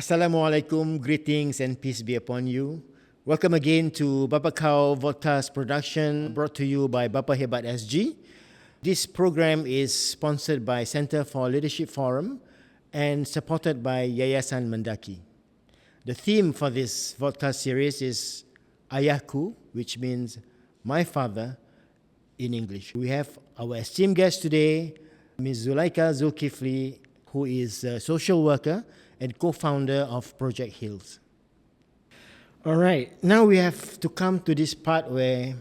Assalamualaikum, greetings and peace be upon you. Welcome again to Bapahebat Vodcast production brought to you by Bapahebat SG. This program is sponsored by Center for Leadership Forum and supported by Yayasan Mendaki. The theme for this vodcast series is Ayahku, which means my father in English. We have our esteemed guest today, Ms. Zulayqah Zulkifli, who is a social worker and co-founder of Project Hills. All right, now we have to come to this part where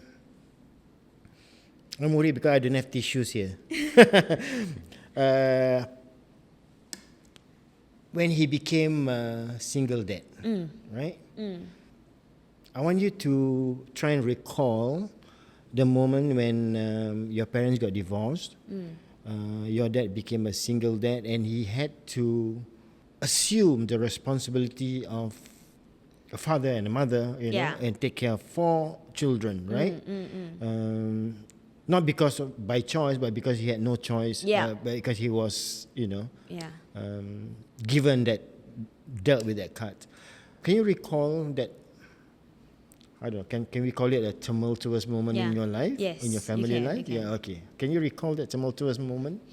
I'm worried because I don't have tissues here. When he became a single dad, right? I want you to try and recall the moment when your parents got divorced. Your dad became a single dad and he had to assume the responsibility of a father and a mother, you know, and take care of 4 children, right? Not because by choice, but because he had no choice. Because he was, given that, dealt with that card. Can you recall that? I don't know. Can we call it a tumultuous moment in your life? Yes, in your family you can, life? Yeah. Okay. Can you recall that tumultuous moment?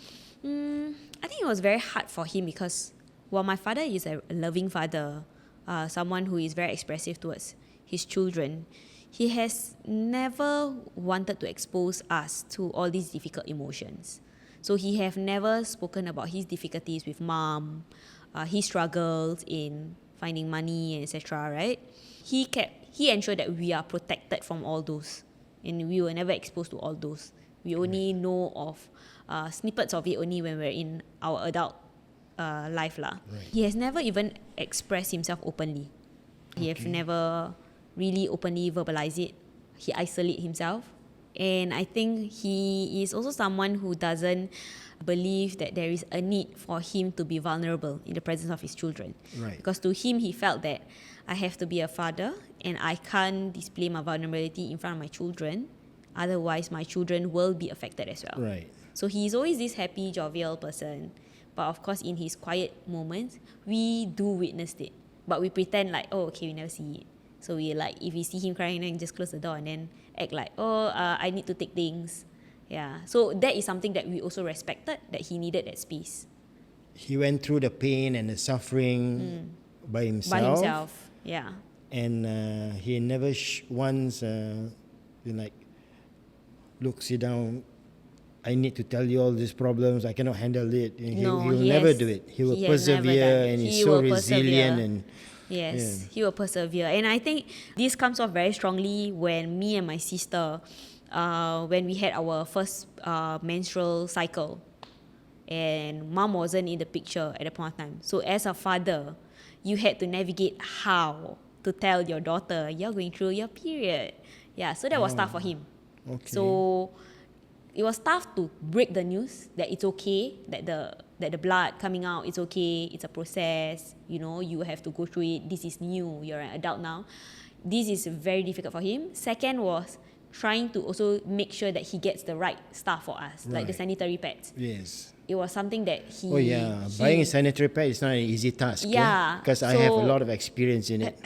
I think it was very hard for him because while my father is a loving father, someone who is very expressive towards his children, he has never wanted to expose us to all these difficult emotions. So he have never spoken about his difficulties with mom, his struggles in finding money, etc. Right? He ensured that we are protected from all those, and we were never exposed to all those. We only know of snippets of it only when we're in our adult life lah. He has never even expressed himself openly. He have never really openly verbalized it. He isolate himself, and I think he is also someone who doesn't believe that there is a need for him to be vulnerable in the presence of his children. Because to him, he felt that I have to be a father and I can't display my vulnerability in front of my children. Otherwise, my children will be affected as well. So he's always this happy, jovial person. But of course, in his quiet moments, we do witness it. But we pretend like, oh, okay, we never see it. So we like, if we see him crying, then just close the door and then act like, I need to take things. Yeah. So that is something that we also respected, that he needed that space. He went through the pain and the suffering by himself. By himself, yeah. And he never once, look, sit down. I need to tell you all these problems. I cannot handle it. He will never do it. He will persevere, and he's so resilient. And he will persevere. And I think this comes off very strongly when me and my sister, when we had our first menstrual cycle, and mom wasn't in the picture at the point of time. So as a father, you had to navigate how to tell your daughter you're going through your period. Yeah, so that was tough for him. So it was tough to break the news that it's okay, that the blood coming out, it's okay, it's a process, you have to go through it, this is new, you're an adult now. This is very difficult for him. Second was trying to also make sure that he gets the right stuff for us, like the sanitary pads. Yes. It was something that he... buying a sanitary pad is not an easy task. Because I have a lot of experience in it.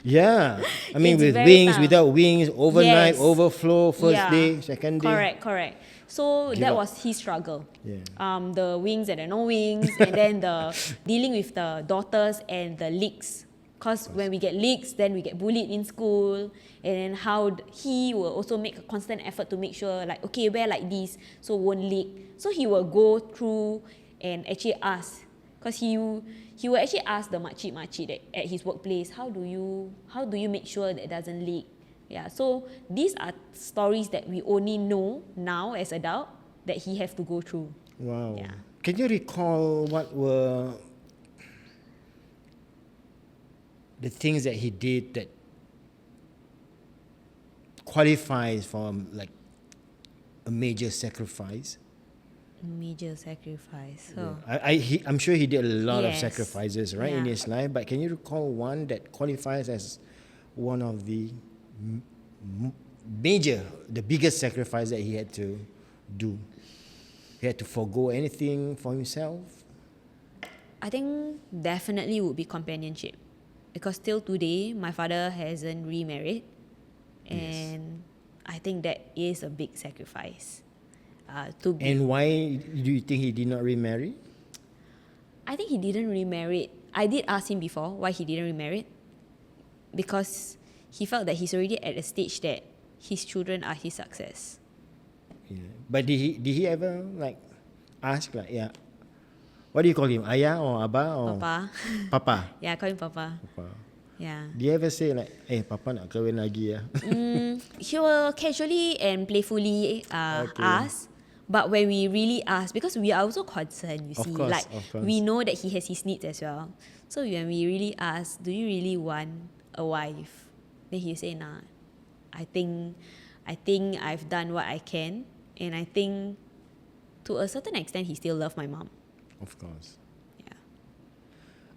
I mean, with wings, without wings, overnight, overflow, first day, second day. Correct. So that was his struggle. The wings and the no wings, and then the dealing with the daughters and the leaks. Because when we get leaks, then we get bullied in school. And then how he will also make a constant effort to make sure, like, okay, wear like this, so won't leak. So he will go through and actually ask. Because he will actually ask the makcik at his workplace, how do you make sure that it doesn't leak? Yeah, so these are stories that we only know now as adult that he has to go through. Wow. Yeah. Can you recall what were the things that he did that qualifies for like a major sacrifice? Major sacrifice. So I'm sure he did a lot of sacrifices, right, in his life. But can you recall one that qualifies as one of the the biggest sacrifice that he had to do? He had to forgo anything for himself? I think definitely would be companionship, because till today my father hasn't remarried, and I think that is a big sacrifice. And why do you think he did not remarry? I think he didn't remarry. I did ask him before why he didn't remarry, because he felt that he's already at a stage that his children are his success. Yeah. But did he ever like ask like, yeah, what do you call him? Ayah or Abah or Papa. Papa? Yeah, I call him Papa. Papa. Yeah. Did you ever say like, Papa nak kahwin lagi ya? He will casually and playfully ask. But when we really ask, because we are also concerned, you see, Course, like of course. we know that he has his needs as well. So when we really ask, do you really want a wife? Then he say, nah. I think I've done what I can, and I think to a certain extent he still loves my mom. Of course. Yeah.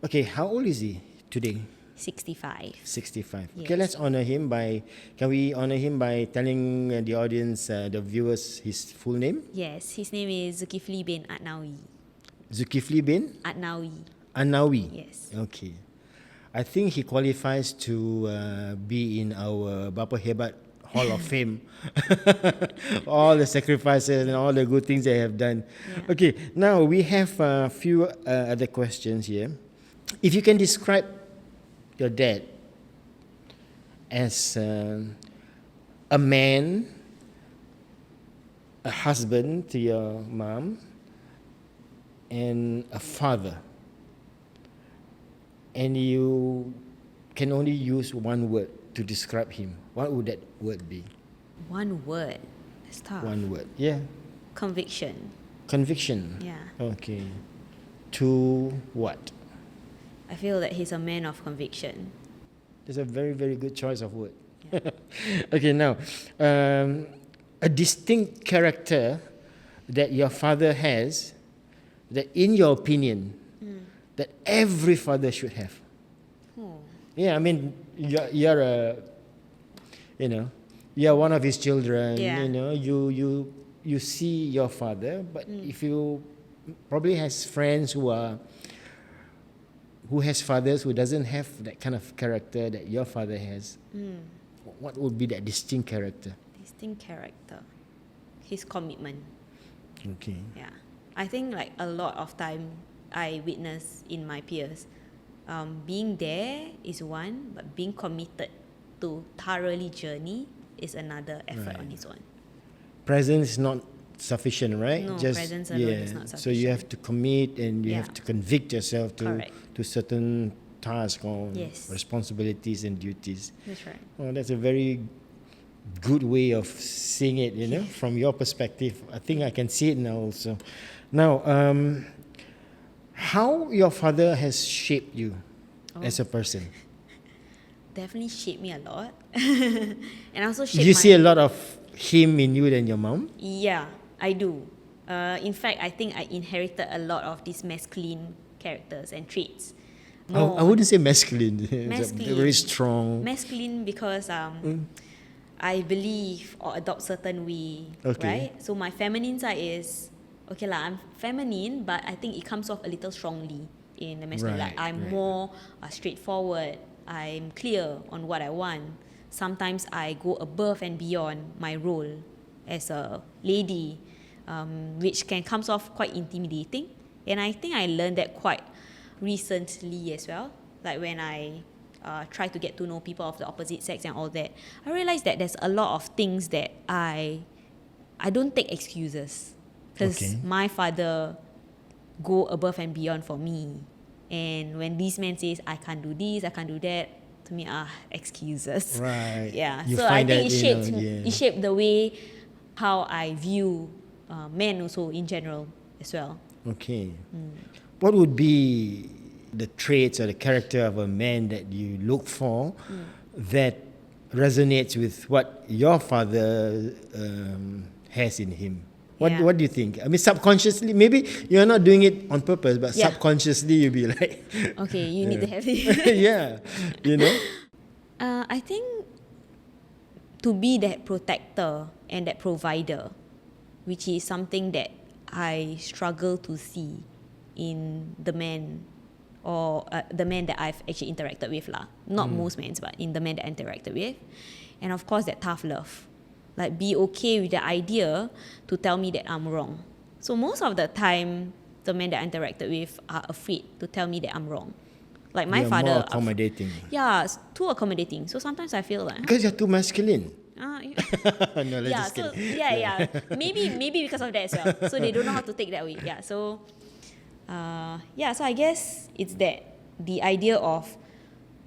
Okay, how old is he today? 65. 65. Yes. Okay, let's honor him can we honor him by telling the audience, the viewers, his full name? Yes, his name is Zulkifli bin Adnawi. Zulkifli bin Adnawi. Anawi. Yes. Okay. I think he qualifies to be in our Bapahebat Hall of Fame. All the sacrifices and all the good things they have done. Yeah. Okay, now we have a few other questions here. If you can describe your dad as a man, a husband to your mom, and a father, and you can only use one word to describe him, what would that word be? One word. That's tough. One word. Yeah. Conviction. Conviction. Yeah. Okay. To what? I feel that he's a man of conviction. That's a very, very good choice of word. Yeah. Okay, now, a distinct character that your father has, that in your opinion, that every father should have. Oh. Yeah, I mean, you're a, you're one of his children. Yeah. You see your father, but if you probably has friends who has fathers who doesn't have that kind of character that your father has, what would be that distinct character? Distinct character. His commitment. Okay. Yeah. I think like a lot of time I witness in my peers, being there is one, but being committed to thoroughly journey is another effort on its own. Presence is not sufficient, right? No, presence alone is not So you have to commit and you have to convict yourself Correct. to certain tasks or Yes. responsibilities and duties. That's right. Oh, that's a very good way of seeing it, from your perspective. I think I can see it now also. Now, how your father has shaped you as a person? Definitely shaped me a lot. And also shaped Do you see a lot of him in you than your mom? Yeah, I do. In fact, I think I inherited a lot of these masculine characters and traits. I wouldn't say masculine. Masculine. Very strong. Masculine because I believe or adopt certain way, Okay. right? So my feminine side is, okay lah, I'm feminine, but I think it comes off a little strongly in the masculine. Right, Like I'm right. more straightforward. I'm clear on what I want. Sometimes I go above and beyond my role as a lady, which can comes off quite intimidating. And I think I learned that quite recently as well. Like when I try to get to know people of the opposite sex and all that, I realized that there's a lot of things that I don't take excuses, because Okay. my father go above and beyond for me. And when this man says I can't do this, I can't do that, to me excuses. Right. Yeah. You So I find think that, it shaped the way how I view men also in general as well. Okay. What would be the traits or the character of a man that you look for that resonates with what your father has in him? What do you think? I mean, subconsciously, maybe you're not doing it on purpose, but Yeah. subconsciously you'll be like, Okay, you need to have it. yeah, you know? I think to be that protector and that provider, which is something that I struggle to see in the man or the men that I've actually interacted with lah. Not most men, but in the men that I interacted with. And of course, that tough love. Like, be okay with the idea to tell me that I'm wrong. So most of the time, the men that I interacted with are afraid to tell me that I'm wrong. Like my You're father. more accommodating. Yeah, too accommodating. So sometimes I feel like. Because you're too masculine. No, let's Yeah, just so kidding. yeah. Maybe because of that as well. So they don't know how to take that way. Yeah, so so I guess it's that the idea of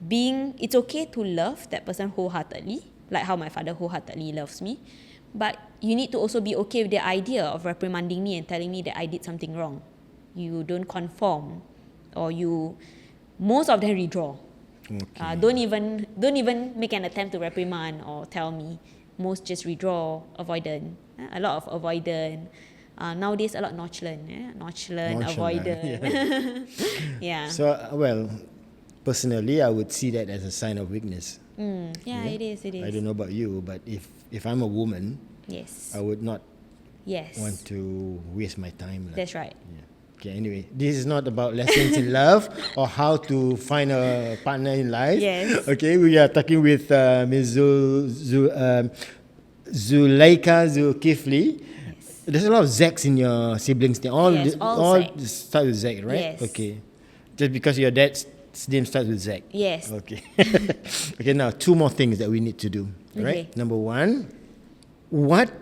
it's okay to love that person wholeheartedly, like how my father wholeheartedly loves me, but you need to also be okay with the idea of reprimanding me and telling me that I did something wrong. You don't conform, or most of them withdraw. Okay. Don't even make an attempt to reprimand or tell me. Most just withdraw, avoidant. A lot of avoidant. Nowadays, a lot nonchalant. Avoidant. Yeah. So, well, personally, I would see that as a sign of weakness. Yeah, it is. I don't know about you, but if I'm a woman, Yes. I would not Yes. want to waste my time. That's right. Yeah. Okay, anyway, this is not about lessons in love or how to find a partner in life. Yes. Okay, we are talking with Ms. Zulayqah Zulkifli. Yes. There's a lot of Zaks in your siblings. They all Zaks. start with Z, right? Yes. Okay. Just because your dad's name starts with Z. Yes. Okay. Okay, now 2 more things that we need to do. Right? Okay. Number 1, what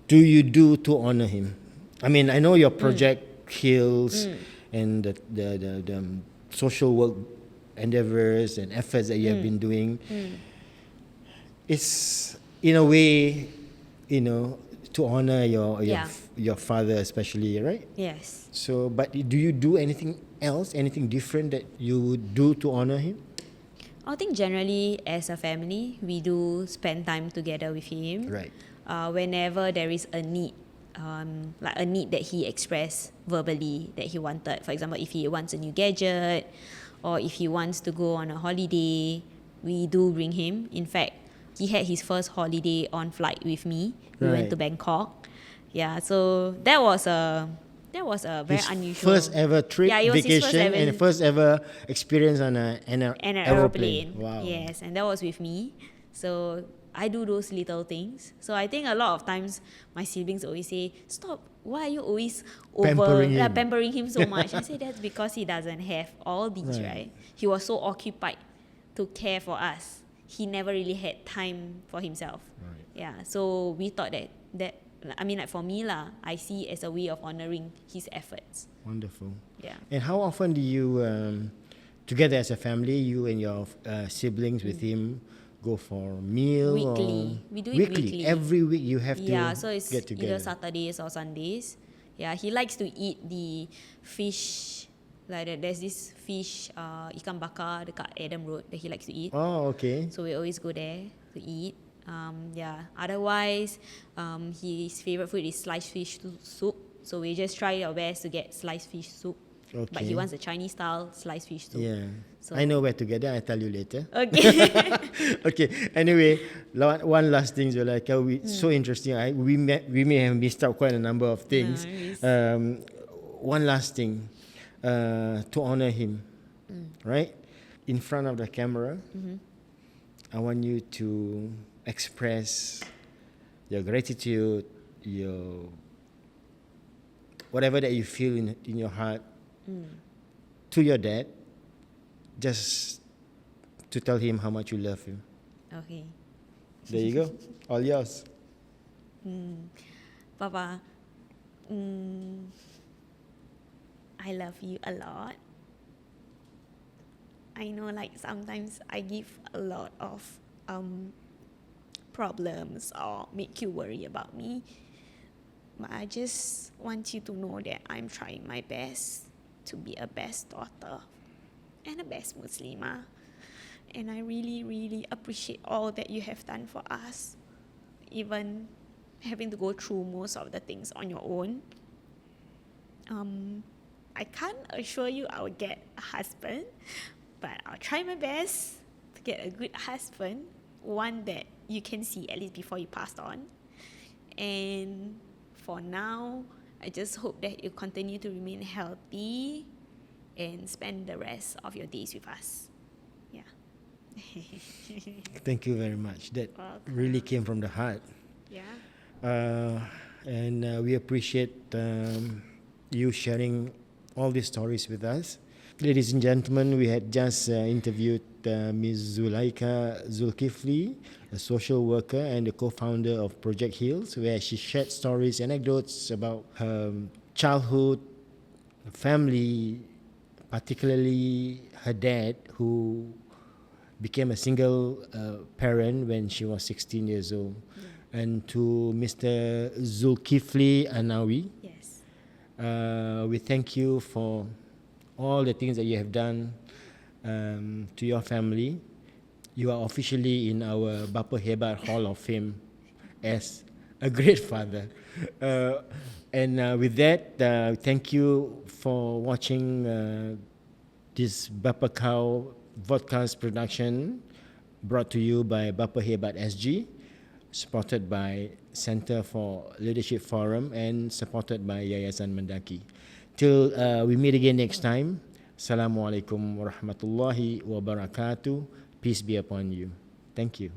do you do to honor him? I mean, I know your project Hills and the social work endeavors and efforts that you have been doing. It's in a way, to honor your father especially, right? Yes. So, but do you do anything else, anything different that you would do to honor him? I think generally as a family, we do spend time together with him. Right. Whenever there is a need, like a need that he expressed verbally that he wanted. For example, if he wants a new gadget or if he wants to go on a holiday, we do bring him. In fact, he had his first holiday on flight with me. We went to Bangkok. Yeah, so that was a very unusual. First ever trip, Yeah, it was his vacation, and first ever experience on an aeroplane. Wow. Yes, and that was with me. So I do those little things. So I think a lot of times my siblings always say, "Stop! Why are you always pampering him so much?" I say that's because he doesn't have all these, right? He was so occupied to care for us. He never really had time for himself. Right. Yeah. So we thought that I mean, like for me lah, I see it as a way of honoring his efforts. Wonderful. Yeah. And how often do you, together as a family, you and your siblings with him, go for a meal? Weekly. We do it weekly. Every week you have to so it's get together. either Saturdays or Sundays. Yeah, he likes to eat the fish. Like there's this fish, ikan bakar dekat Adam Road that he likes to eat. Oh, okay. So we always go there to eat. Otherwise, his favorite food is sliced fish soup. So we just try our best to get sliced fish soup. Okay. But he wants the Chinese style sliced fish soup. Yeah. So I know where to get it. I'll tell you later. Okay. Okay. Anyway, one last thing, Zulayqah. So interesting. We may have missed out quite a number of things. One last thing, to honor him, right? In front of the camera, I want you to express your gratitude, your whatever that you feel in your heart to your dad, just to tell him how much you love him. Okay. There you go. All yours. Papa, I love you a lot. I know like sometimes I give a lot of problems or make you worry about me. But I just want you to know that I'm trying my best to be a best daughter and a best Muslimah. And I really, really appreciate all that you have done for us. Even having to go through most of the things on your own. I can't assure you I will get a husband, but I'll try my best to get a good husband, one that you can see at least before you passed on. And for now, I just hope that you continue to remain healthy and spend the rest of your days with us. Yeah. Thank you very much. That Welcome. really came from the heart. Yeah. And we appreciate you sharing all these stories with us. Ladies and gentlemen, we had just interviewed Ms. Zulayqah Zulkifli, a social worker and the co-founder of Project Heals, where she shared stories, anecdotes about her childhood, family, particularly her dad, who became a single parent when she was 16 years old. Yeah. And to Mr. Zulkifli Anawi, Yes. we thank you for all the things that you have done to your family. You are officially in our Bapahebat Hall of Fame as a great father. And with that, thank you for watching this Bapa Cow podcast production brought to you by Bapahebat SG, supported by Center for Leadership Forum and supported by Yayasan Mendaki. Till we meet again next time. Assalamualaikum warahmatullahi wabarakatuh. Peace be upon you. Thank you.